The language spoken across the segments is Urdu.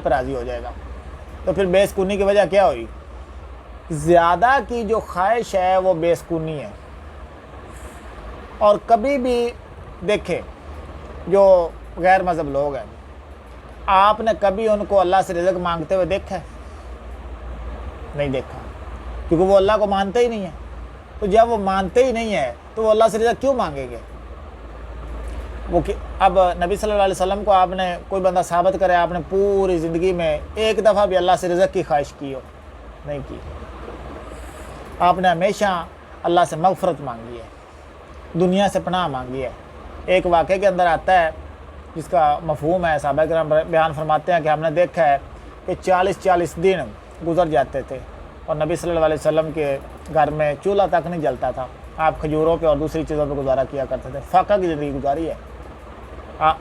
پہ راضی ہو جائے گا۔ تو پھر بے سکونی کی وجہ کیا ہوئی؟ زیادہ کی جو خواہش ہے وہ بے سکونی ہے۔ اور کبھی بھی دیکھیں جو غیر مذہب لوگ ہیں، آپ نے کبھی ان کو اللہ سے رزق مانگتے ہوئے دیکھا ہے؟ نہیں دیکھا، کیونکہ وہ اللہ کو مانتے ہی نہیں ہیں۔ تو جب وہ مانتے ہی نہیں ہیں تو وہ اللہ سے رزق کیوں مانگیں گے؟ اب نبی صلی اللہ علیہ وسلم کو آپ نے کوئی بندہ ثابت کرے آپ نے پوری زندگی میں ایک دفعہ بھی اللہ سے رزق کی خواہش کی ہو؟ نہیں کی۔ آپ نے ہمیشہ اللہ سے مغفرت مانگی ہے، دنیا سے پناہ مانگی ہے۔ ایک واقعے کے اندر آتا ہے جس کا مفہوم ہے، صحابہ کرام بیان فرماتے ہیں کہ ہم نے دیکھا ہے کہ 40 دن گزر جاتے تھے اور نبی صلی اللہ علیہ وسلم کے گھر میں چولہا تک نہیں جلتا تھا، آپ کھجوروں پہ اور دوسری چیزوں پہ گزارا کیا کرتے تھے، فاقہ کی زندگی گزاری ہے۔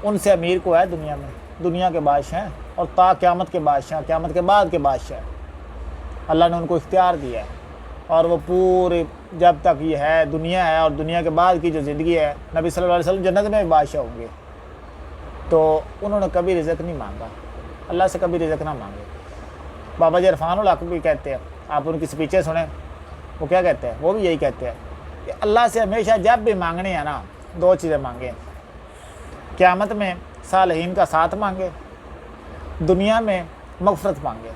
ان سے امیر کو ہے دنیا میں، دنیا کے بادشاہ ہیں اور تا قیامت کے بادشاہ، قیامت کے بعد کے بادشاہ ہیں۔ اللہ نے ان کو اختیار دیا ہے اور وہ پوری جب تک یہ ہے دنیا ہے اور دنیا کے بعد کی جو زندگی ہے، نبی صلی اللہ علیہ وسلم جنت میں بھی بادشاہ ہوں گے۔ تو انہوں نے کبھی رزق نہیں مانگا، اللہ سے کبھی رزق نہ مانگے۔ بابا جی عرفان الحق بھی کہتے ہیں، آپ ان کی سپیچیں سنیں، وہ کیا کہتے ہیں؟ وہ بھی یہی کہتے ہیں کہ اللہ سے ہمیشہ جب بھی مانگنے ہیں نا، دو چیزیں مانگیں، قیامت میں صالحین کا ساتھ مانگے، دنیا میں مغفرت مانگے،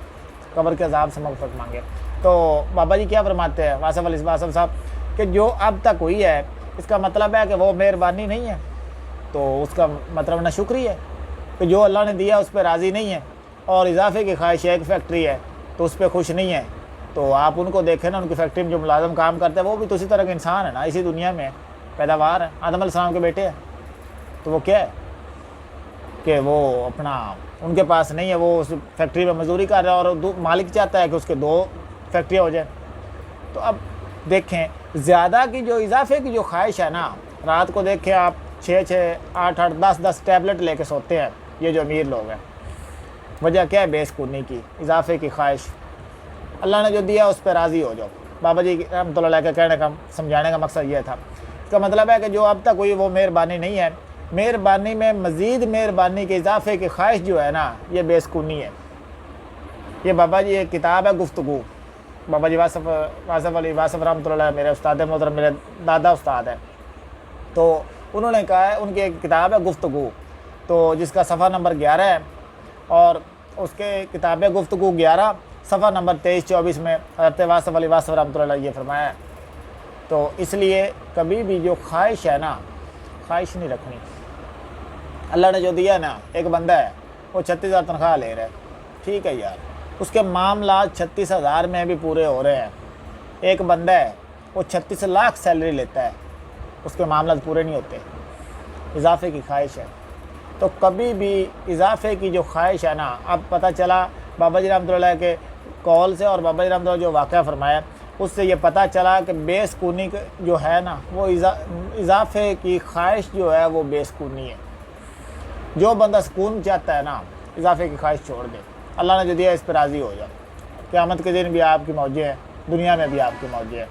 قبر کے عذاب سے مغفرت مانگے۔ تو بابا جی کیا فرماتے ہیں واصف علی واصف صاحب کہ جو اب تک ہوئی ہے اس کا مطلب ہے کہ وہ مہربانی نہیں ہے، تو اس کا مطلب نہ شکری ہے کہ جو اللہ نے دیا اس پہ راضی نہیں ہے، اور اضافے کی خواہش ہے، ایک فیکٹری ہے تو اس پہ خوش نہیں ہے۔ تو آپ ان کو دیکھیں نا، ان کی فیکٹری میں جو ملازم کام کرتے ہیں وہ بھی تو اسی طرح کے انسان ہے نا، اسی دنیا میں پیداوار ہے، آدم علیہ السلام کے بیٹے ہیں۔ تو وہ کیا ہے کہ وہ اپنا ان کے پاس نہیں ہے، وہ اس فیکٹری میں مزدوری کر رہا ہے اور مالک چاہتا ہے کہ اس کے 2 فیکٹریاں ہو جائیں۔ تو اب دیکھیں زیادہ کی جو اضافے کی جو خواہش ہے نا، رات کو دیکھیں آپ 6 8 10 ٹیبلٹ لے کے سوتے ہیں یہ جو امیر لوگ ہیں۔ وجہ کیا ہے؟ بے سکونی کی، اضافے کی خواہش۔ اللہ نے جو دیا اس پہ راضی ہو جاؤ۔ بابا جی رحمۃ اللہ علیہ کے کہنے کا سمجھانے کا مقصد یہ تھا۔ اس کا مطلب ہے کہ جو اب تک ہوئی وہ مہربانی نہیں ہے، مہربانی میں مزید مہربانی کے اضافے کی خواہش جو ہے نا، یہ بے سکونی ہے۔ یہ بابا جی ایک کتاب ہے گفتگو، بابا جی واصف علی واصف رحمۃ اللہ علیہ میرے استاد محترم، میرے دادا استاد ہیں، تو انہوں نے کہا ہے ان کی ایک کتاب ہے گفتگو، تو جس کا صفحہ نمبر 11 ہے، اور اس کے کتاب گفتگو 11 صفحہ نمبر 23-24 میں حضرت واصف علی واصف رحمۃ اللہ علیہ یہ فرمایا ہے۔ تو اس لیے کبھی بھی جو خواہش ہے نا، خواہش نہیں رکھنی۔ اللہ نے جو دیا نا، ایک بندہ ہے وہ 36,000 تنخواہ لے رہا ہے، ٹھیک ہے یار، اس کے معاملات 36,000 میں بھی پورے ہو رہے ہیں۔ ایک بندہ ہے وہ 36 لاکھ سیلری لیتا ہے، اس کے معاملات پورے نہیں ہوتے، اضافے کی خواہش ہے۔ تو کبھی بھی اضافے کی جو خواہش ہے نا، اب پتہ چلا بابا جی رحمۃ اللہ کے قول سے اور بابا جی رحمۃ اللہ جو واقعہ فرمایا اس سے یہ پتہ چلا کہ بے سکونی جو ہے نا، وہ اضافے کی خواہش جو ہے وہ بے سکونی ہے۔ جو بندہ سکون چاہتا ہے نا، اضافے کی خواہش چھوڑ دے، اللہ نے جو دیا اس پہ راضی ہو جائے۔ قیامت کے دن بھی آپ کی موجیں ہیں، دنیا میں بھی آپ کی موجیں ہیں۔